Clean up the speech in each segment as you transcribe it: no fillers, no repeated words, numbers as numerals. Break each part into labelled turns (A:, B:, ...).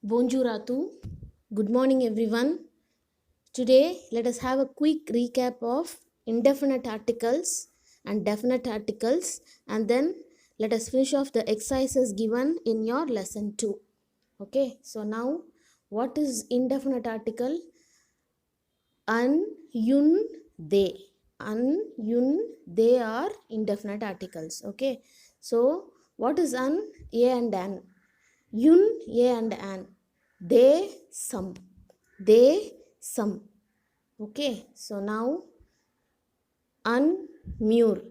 A: Bonjour à tous. Good morning, everyone. Today, let us have a quick recap of indefinite articles and definite articles, and then let us finish off the exercises given in your lesson 2. Okay, so now what is indefinite article? An, yun, they. An, yun, they are indefinite articles. Okay, so what is an? A and an. Yun, a and an. They, some. They, some. Okay, so now unmure.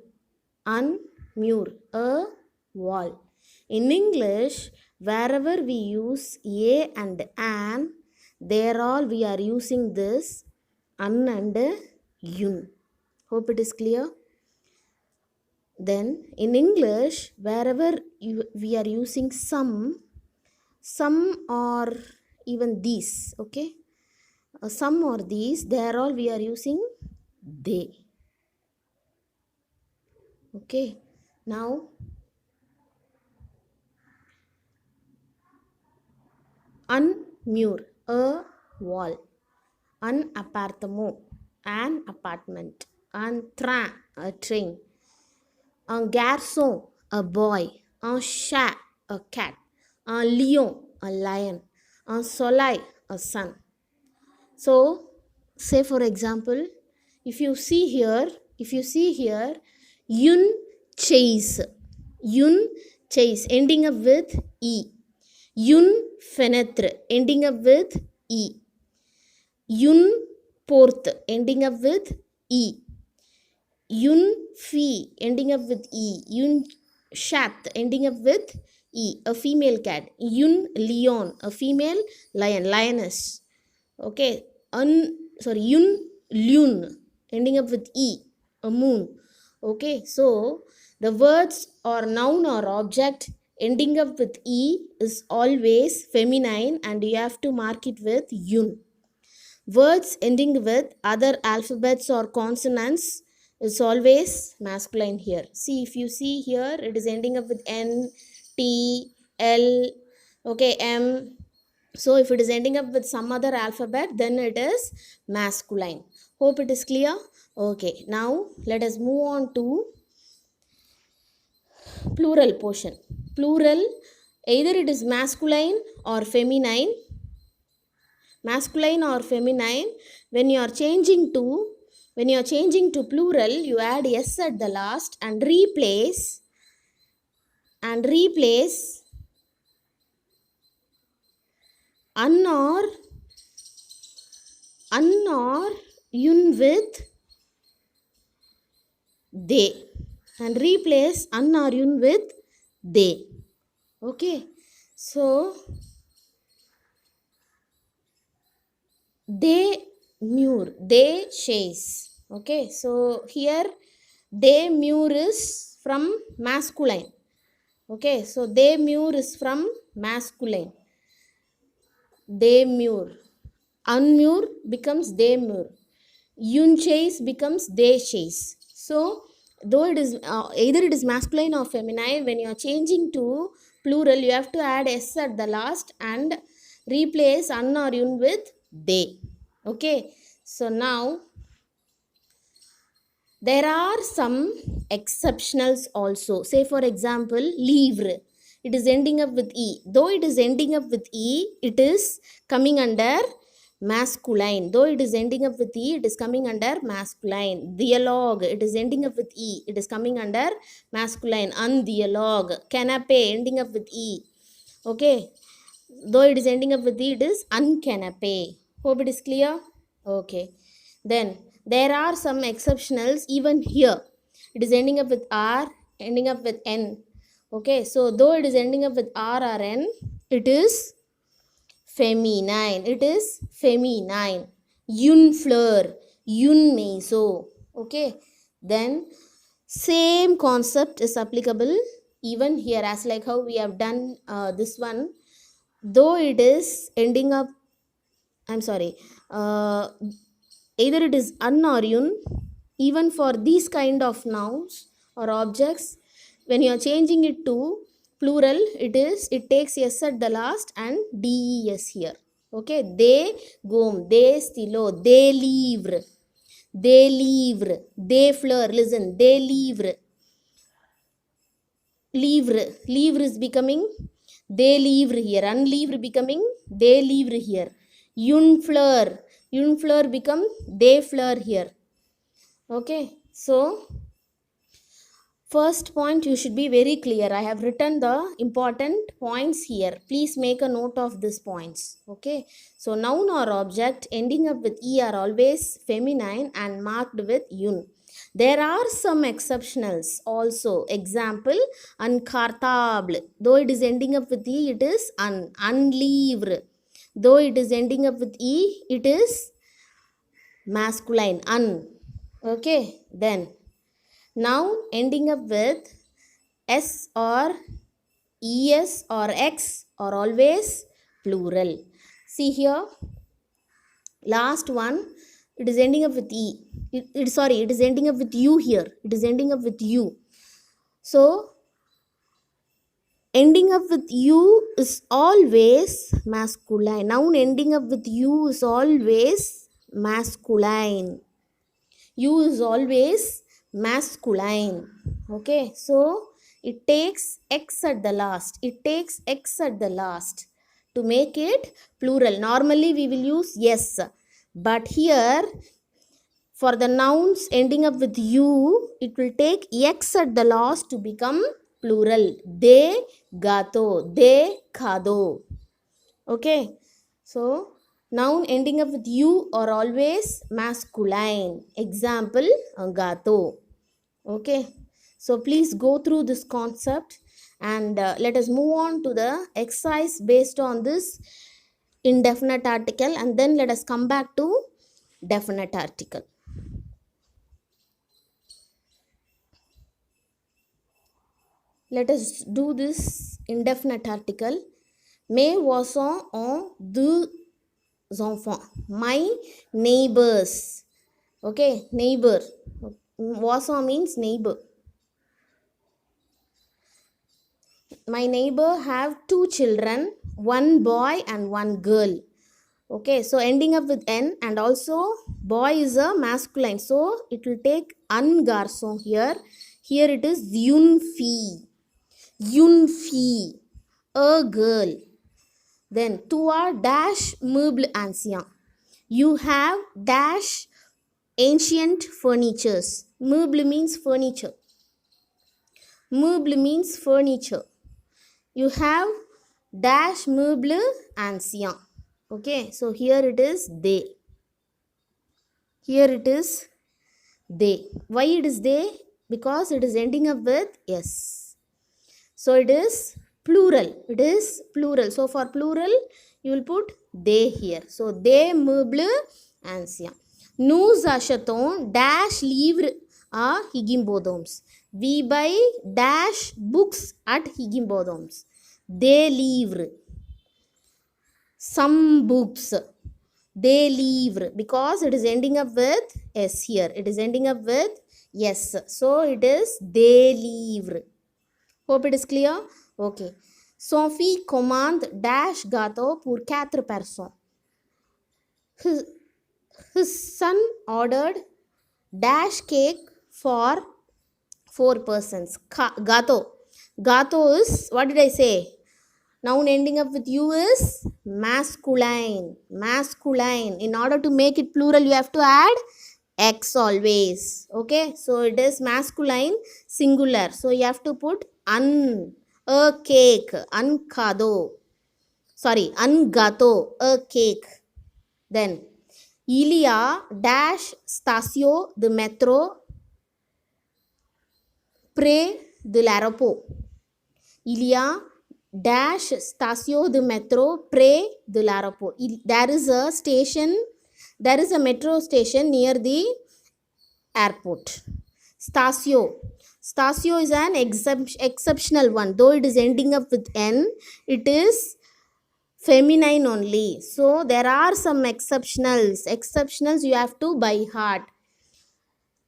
A: Unmure, a wall. In English, wherever we use a and an, there all we are using this un and yun. Hope it is clear. Then in English, wherever we are using some or even these, okay, some or these, there all we are using they. Okay, now unmure, a wall. Un appartement, an apartment. Un train, a train. Un garçon, a boy. Un chat, a cat. Un lion, a lion. Un soleil, a sun. So, say for example, if you see here, yun chase, ending up with e. Yun fenêtre, ending up with e. Yun porte, ending up with e. Yun fee, ending up with e. Yun chat, ending up with e, a female cat. Yun lion, a female lion, lioness. Okay, yun lune, ending up with e, a moon. Okay, so the words or noun or object ending up with e is always feminine, and you have to mark it with yun. Words ending with other alphabets or consonants is always masculine here. See, if you see here, it is ending up with N, T, L, okay, M. So if it is ending up with some other alphabet, then it is masculine. Hope it is clear. Okay, now let us move on to plural portion. Plural, either it is masculine or feminine. Masculine or feminine, when you are changing to plural, you add s at the last and replace un or yun with they, and replace un or yun with they. Okay, so they mure, they chase. Okay, so here they mure is from masculine. Okay, so they mure is from masculine. They mure. Unmure becomes they mure. Yun chase becomes they chase. So though it is either it is masculine or feminine, when you are changing to plural, you have to add s at the last and replace un or yun with they. Okay, so now there are some exceptionals also. Say for example, livre. It is ending up with e. Though it is ending up with e, it is coming under masculine. Though it is ending up with e, it is coming under masculine. Dialogue. It is ending up with e. It is coming under masculine. Undialogue. Canapé, ending up with e. Okay. Though it is ending up with e, it is uncanape. Hope it is clear. Okay. Then there are some exceptionals even here. It is ending up with r, ending up with n. Okay, so though it is ending up with r or n, it is feminine. It is feminine. Yun fleur, yun meso. Okay, then same concept is applicable even here, as like how we have done this one. Though it is ending up, either it is un or yun, even for these kind of nouns or objects, when you are changing it to plural, it takes s at the last and des here. Okay, they gomme, they stylo, they livre, they fleur. Listen, they livre. Livre is becoming they livre here. Unlivre becoming they livre here. Une fleur become they fleur here. Okay, so first point you should be very clear. I have written the important points here. Please make a note of these points. Okay, so noun or object ending up with e are always feminine and marked with un. There are some exceptionals also. Example, uncartable. Though it is ending up with e, it is unlivre. Though it is ending up with e, it is masculine, un. Okay, then noun ending up with s or es or x are always plural. See here, last one, it is ending up with e. It is ending up with u here. It is ending up with u. So, ending up with u is always masculine. Noun ending up with u is always masculine. U is always masculine. Okay, so it takes x at the last. It takes x at the last to make it plural. Normally we will use yes, but here for the nouns ending up with u, it will take x at the last to become plural. De gato, de khado. Okay, so noun ending up with u are always masculine. Example, gato. Okay, so please go through this concept and let us move on to the exercise based on this indefinite article, and then let us come back to definite article. Let us do this indefinite article. Mes voisins ont deux enfants. My neighbors. Okay, neighbor. Voisin means neighbor. My neighbor have two children, one boy and one girl. Okay, so ending up with n, and also boy is a masculine, so it will take un garçon here. Here it is une fille, a girl. Then tu as dash meuble ancien. You have dash ancient furnitures. Meuble means furniture. Meuble means furniture. You have dash meuble ancien. Okay, so here it is they. Here it is they. Why it is they? Because it is ending up with s. So it is plural. It is plural. So for plural, you will put they here. So they meuble ancien. Nous achetons dash livres à Higginbotham's. We buy dash books at Higginbotham's. Des livres. Some books. Des livres. Because it is ending up with s here. It is ending up with yes. So it is des livres. Hope it is clear. Okay. Son fils commande dash gâteau pour 4 personnes. His son ordered dash cake for 4 persons. Gato. Gato is, what did I say? Noun ending up with u is masculine. Masculine. In order to make it plural, you have to add x always. Okay. So it is masculine singular. So you have to put un. A cake. Un khado. Sorry. Un gato. A cake. Then il y a dash station de métro près de l'aéroport. Il y a dash station de métro près de l'aéroport. There is a station, there is a metro station near the airport. Station. Station is an exceptional one. Though it is ending up with n, it is feminine only. So there are some exceptionals. Exceptionals you have to by heart.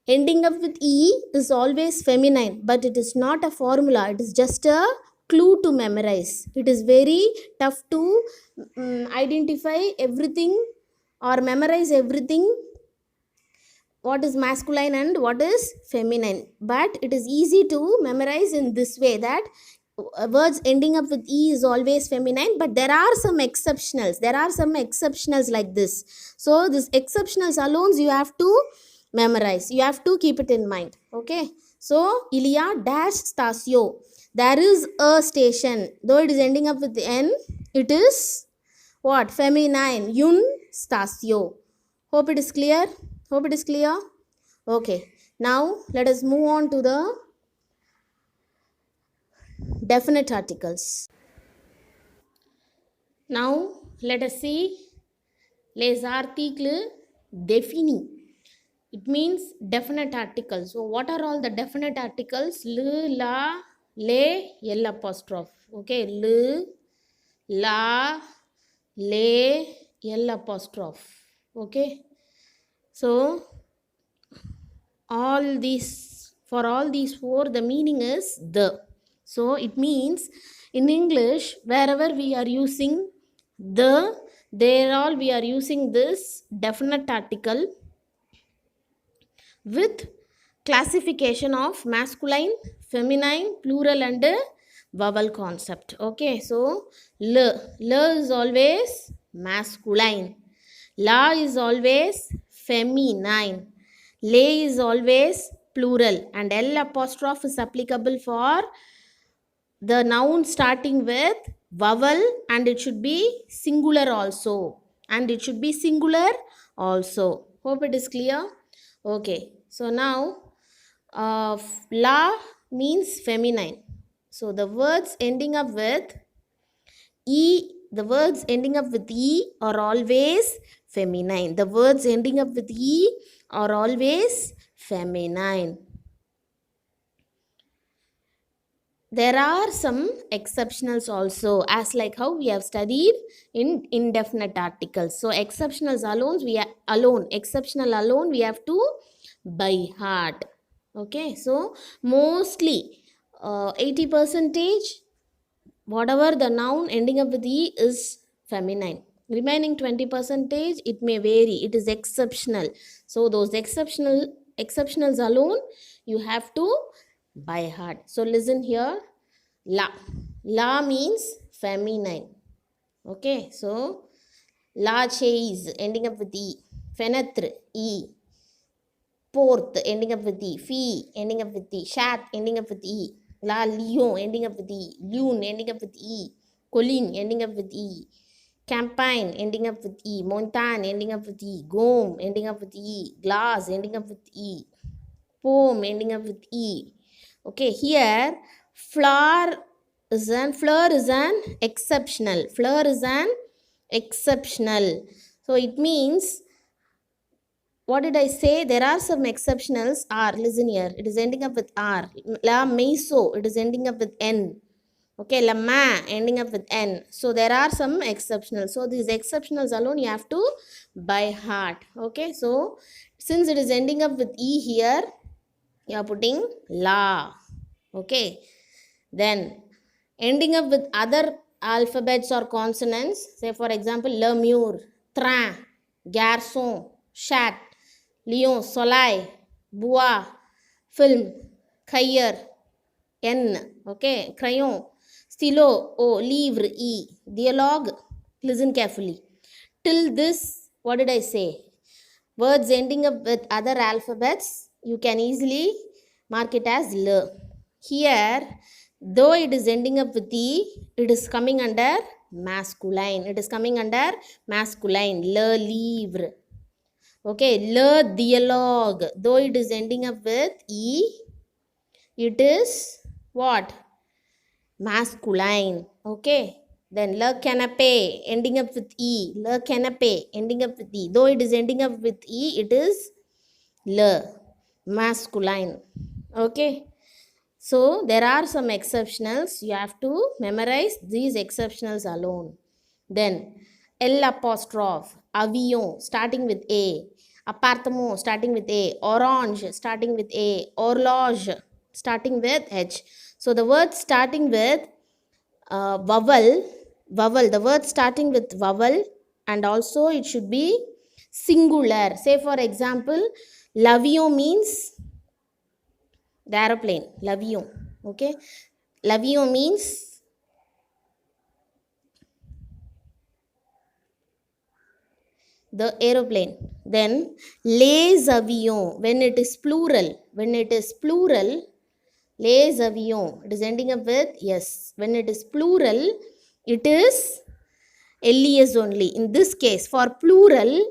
A: Ending up with e is always feminine, but it is not a formula. It is just a clue to memorize. It is very tough to identify everything or memorize everything, what is masculine and what is feminine, but it is easy to memorize in this way that words ending up with e is always feminine, but there are some exceptionals like this. So this exceptionals alone you have to memorize, you have to keep it in mind. Okay, so Ilya dash Stasio, there is a station, though it is ending up with n, it is what, feminine, Yun Stasio. Hope it is clear. Hope it is clear. Okay, now let us move on to the definite articles. Now let us see les articles définis. It means definite articles. So what are all the definite articles? Le, la, le, l apostrophe. Okay, le, la, le, l apostrophe. Okay, so all these, for all these four the meaning is the. So it means in English wherever we are using the, there all we are using this definite article with classification of masculine, feminine, plural and vowel concept. Okay, so le is always masculine, la is always feminine, le is always plural, and l apostrophe is applicable for the noun starting with vowel, and it should be singular also, and it should be singular also. Hope it is clear. Okay, so now la means feminine, so the words ending up with e, the words ending up with e are always feminine, the words ending up with e are always feminine. There are some exceptionals also, as like how we have studied in indefinite articles. So exceptionals alone exceptional alone we have to by heart. Okay, so mostly 80% whatever the noun ending up with e is feminine, remaining 20% it may vary, it is exceptional. So those exceptionals alone you have to by heart. So listen here, la means feminine. Okay, so la chaise ending up with e, fenêtre e, porte ending up with e, fille ending up with e, chat ending up with e, la lion ending up with e, lune ending up with e, colline ending up with e, campagne ending up with e, montagne ending up with e, gomme ending up with e, glass ending up with e, poem ending up with e. Okay, here fleur is an exceptional, fleur is an exceptional. So it means, what did I say? There are some exceptionals. R, listen here, it is ending up with R. La maiso, it is ending up with N. Okay, la ma ending up with N. So there are some exceptionals. So these exceptionals alone you have to by heart. Okay, so since it is ending up with E here, you are putting la. Okay, then ending up with other alphabets or consonants, say for example lemur, train, garçon, chat, lion, soleil, bois, film, cahier, n. Okay, crayon, stylo, o, livre, e, dialogue. Listen carefully. Till this, what did I say? Words ending up with other alphabets you can easily mark it as le. Here, though it is ending up with e, it is coming under masculine. It is coming under masculine. Le livre. Okay, le dialogue. Though it is ending up with e, it is what? Masculine. Okay. Then le canapé ending up with e. Le canapé ending up with e. Though it is ending up with e, it is le, masculine. Okay. So there are some exceptionals. You have to memorize these exceptionals alone. Then L apostrophe, avion starting with A, appartement starting with A, orange starting with A, horloge starting with H. So the words starting with vowel, the word starting with vowel, and also it should be singular. Say for example, l'avion means the aeroplane, l'avion. Okay, l'avion means the aeroplane. Then les avions, when it is plural, les avions, it is ending up with yes. When it is plural, it is les only. In this case, for plural,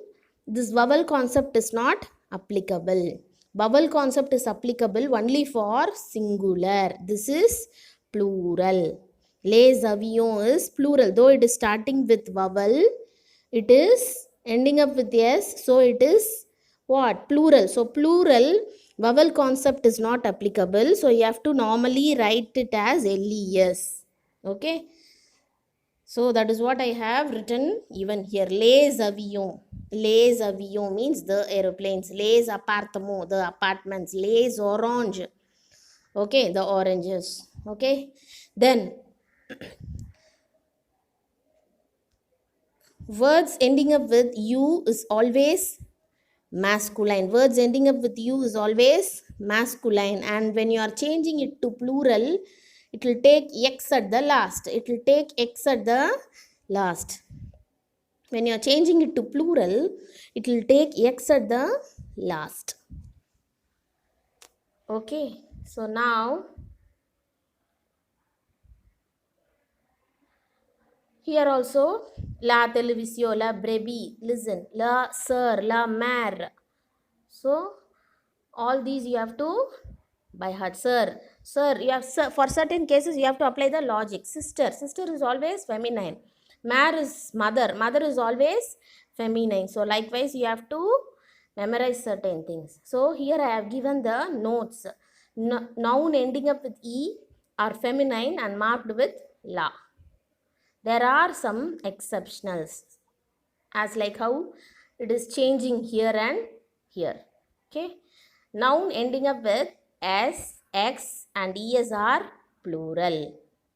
A: this vowel concept is not applicable. Vowel concept is applicable only for singular. This is plural. Les avions is plural. Though it is starting with vowel, it is ending up with s, so it is what? Plural. So plural vowel concept is not applicable, so you have to normally write it as les. Okay, so that is what I have written even here. Les avions. Les avions means the aeroplanes. Les appartements, the apartments. Les orange. Okay, the oranges. Okay, then words ending up with u is always masculine. Words ending up with u is always masculine, and when you are changing it to plural, it will take x at the last. It will take x at the last. When you are changing it to plural, it will take x at the last. Okay, so now here also la televisio, la brevi, listen, la sir, la mare. So all these you have to by heart. Sir, you have, sir, for certain cases you have to apply the logic. Sister is always feminine. Mare is mother is always feminine. So likewise you have to memorize certain things. So here I have given the notes. Noun ending up with e are feminine and marked with la. There are some exceptionals, as like how it is changing here and here. Okay, noun ending up with s, x and es are plural.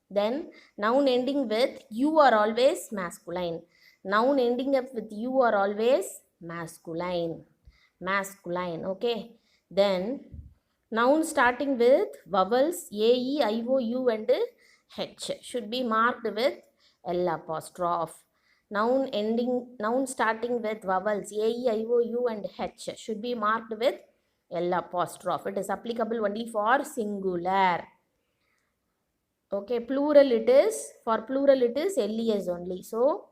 A: Then noun ending with u are always masculine. Noun ending up with u are always masculine. Okay, then noun starting with vowels a, e, I, o, u and h should be marked with L apostrophe. Noun starting with vowels a, e, I, o, u and h should be marked with L apostrophe. It is applicable only for singular. Okay, plural it is. For plural it is les only. So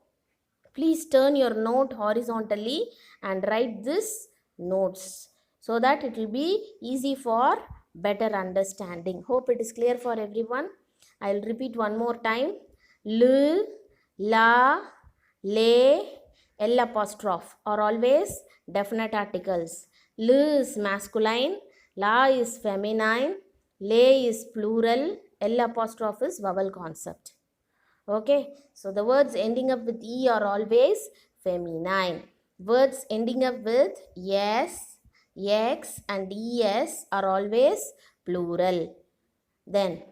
A: please turn your note horizontally and write this notes so that it will be easy for better understanding. Hope it is clear for everyone. I will repeat one more time. L, la, le, L apostrophe are always definite articles. L is masculine, la is feminine, le is plural, L apostrophe is vowel concept. Okay, so the words ending up with e are always feminine. Words ending up with s, x and es are always plural. Then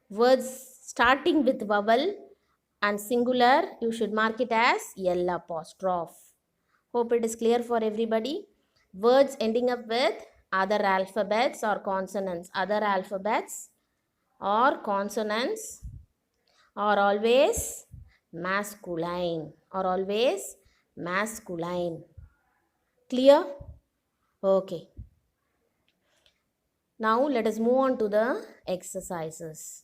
A: words starting with vowel and singular, you should mark it as L apostrophe. Hope it is clear for everybody. Words ending up with other alphabets or consonants. Other alphabets or consonants are always masculine. Clear? Okay. Now let us move on to the exercises.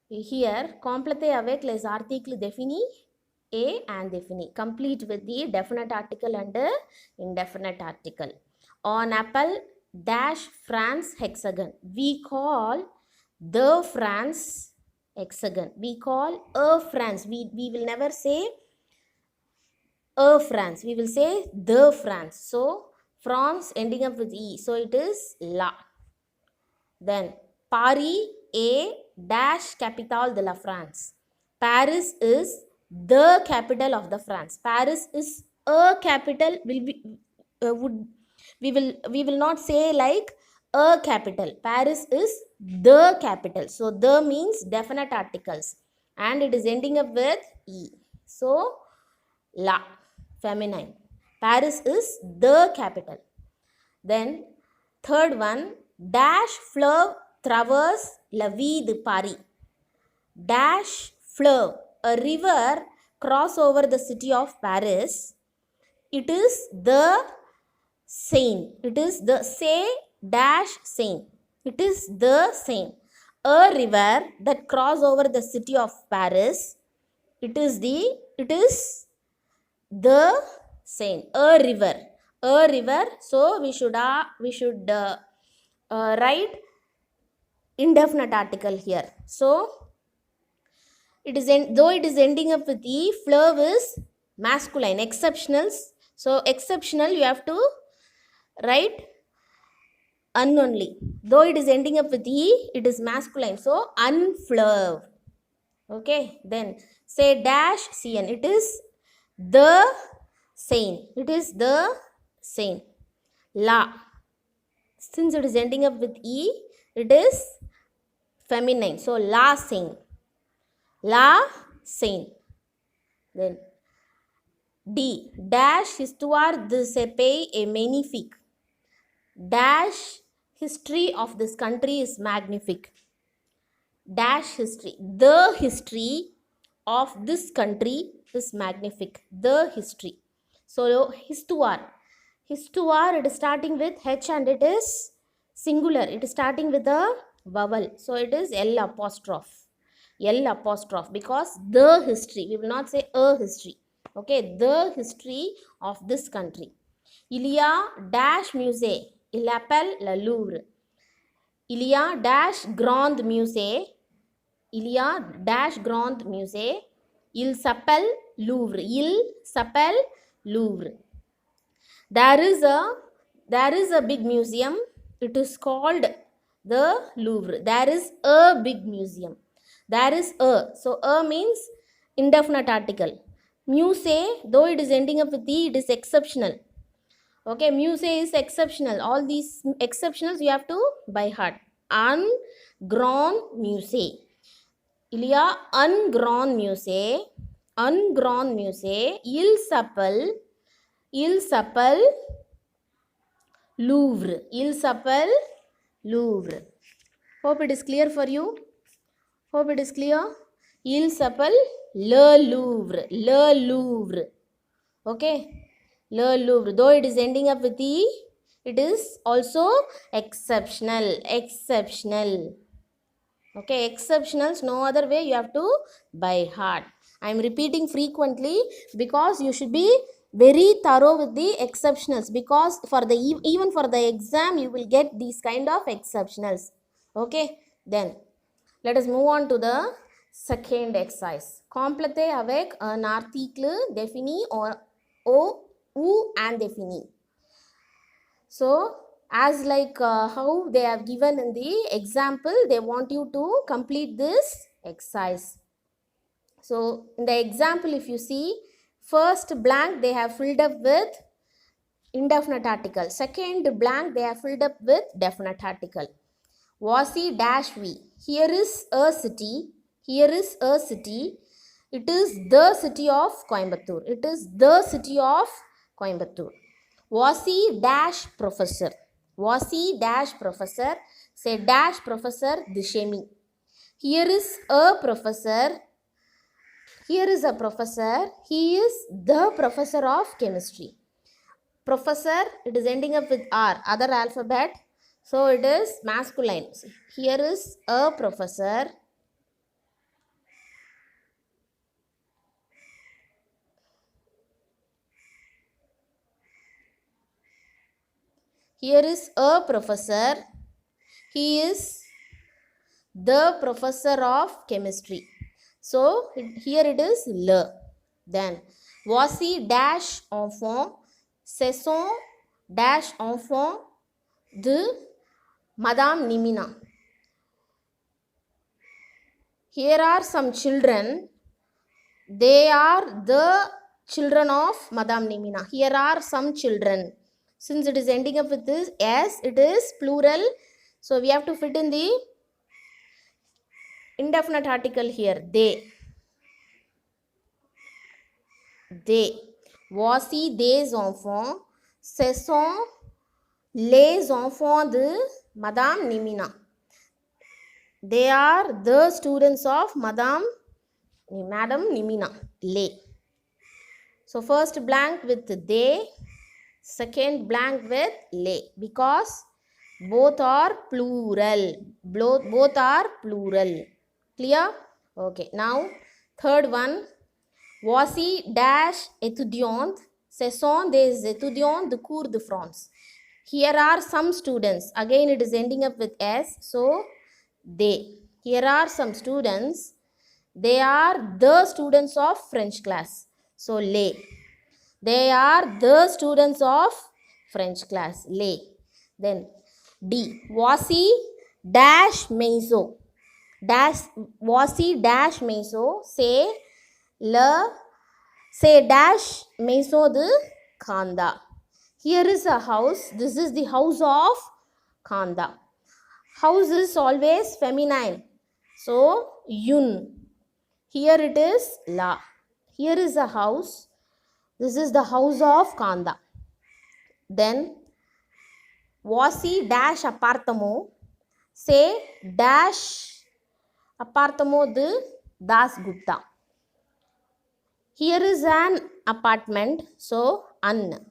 A: Here, complete avec les articles définis et indéfinis. Complete with the definite article and indefinite article. On apple dash France hexagon. We call the France hexagon. We call a France. We will never say a France. We will say the France. So France ending up with E. So it is la. Then Paris a dash capitale de la France. Paris is the capital of the France. Paris is a capital. We will not say like a capital. Paris is the capital. So the means definite articles and it is ending up with E. So la, feminine. Paris is the capital. Then third one, dash fleuve traverse la ville de Paris. Dash fleuve, a river cross over the city of Paris. It is the Seine. It is the say dash Seine. It is the Seine. A river that cross over the city of Paris. It is the Seine. A river. A river. So we should write indefinite article here. So it is though it is ending up with E, fleuve is masculine. Exceptionals. So exceptional you have to write un only. Though it is ending up with E, it is masculine. So unfleuve. Okay. Then say dash Cn. It is the Seine. It is the Seine. La. Since it is ending up with E, it is feminine. So la Seine. La Seine. Then D. Dash histoire de ce pays est magnifique. Dash history of this country is magnifique. Dash history. The history of this country is magnifique. The history. So histoire. Histoire, it is starting with H and it is singular. It is starting with a vowel. So it is L apostrophe. L apostrophe because the history. We will not say a history. Okay, the history of this country. Il y a dash musée. Il appelle le Louvre. Il y a dash grand musée. Il y a dash grand musée. Il s'appelle Louvre. Il s'appelle Louvre. There is a big museum. It is called the Louvre. There is a big museum. There is a. So a means indefinite article. Musée, though it is ending up with E, it is exceptional. Okay, musée is exceptional. All these exceptionals you have to by heart. Un grand musée. Il y a un grand musée. Un grand musée. Il s'appelle Louvre. Il s'appelle Louvre. Hope it is clear for you. Hope it is clear. Il s'appelle le Louvre. Le Louvre. Okay. Le Louvre. Though it is ending up with E, it is also exceptional. Exceptional. Okay. Exceptionals. No other way. You have to by heart. I am repeating frequently because you should be very thorough with the exceptionals because for the even for the exam you will get these kind of exceptionals. Okay. Then let us move on to the second exercise. Complétez avec un article défini ou indéfini. So as like how they have given in the example, they want you to complete this exercise. So in the example, if you see, first blank they have filled up with indefinite article. Second blank they have filled up with definite article. Vasi dash V. Here is a city. Here is a city. It is the city of Coimbatore. It is the city of Coimbatore. Vasi dash professor. Vasi dash professor. Say dash professor Dishemi. Here is a professor. Here is a professor. He is the professor of chemistry. Professor, it is ending up with R, other alphabet. So it is masculine. Here is a professor. Here is a professor. He is the professor of chemistry. So here it is le. Then voici dash enfant. Ce sont dash enfant de Madame Nimina. Here are some children. They are the children of Madame Nimina. Here are some children. Since it is ending up with this S, it is plural. So we have to fit in the Indefinite article here, they. Voici des enfants. Ce sont les enfants de Madame Nimina. They are the students of Madame Nimina. Les. So first blank with they, second blank with les, because both are plural. Both are plural. Clear? Okay. Now third one. Voici dash étudiantes. Ce sont des étudiants de cours de France. Here are some students. Again, it is ending up with S. So, they. Here are some students. They are the students of French class. So, les. They are the students of French class. Les. Then, D. Voici dash maison. Voici dash maison. Say dash maison de Khanda. Here is a house. This is the house of Khanda. House is always feminine. So, yun. Here it is la. Here is a house. This is the house of Khanda. Then, voici dash appartement. Say dash appartement de Das Gupta. Here is an apartment. So, an.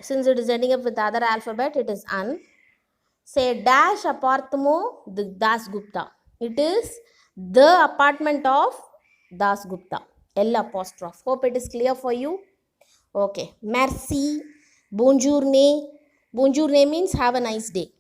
A: Since it is ending up with the other alphabet, it is an. Say dash appartement de Das Gupta. It is the apartment of Das Gupta. L apostrophe. Hope it is clear for you. Okay. Merci. Bonjourne. Bonjourne means have a nice day.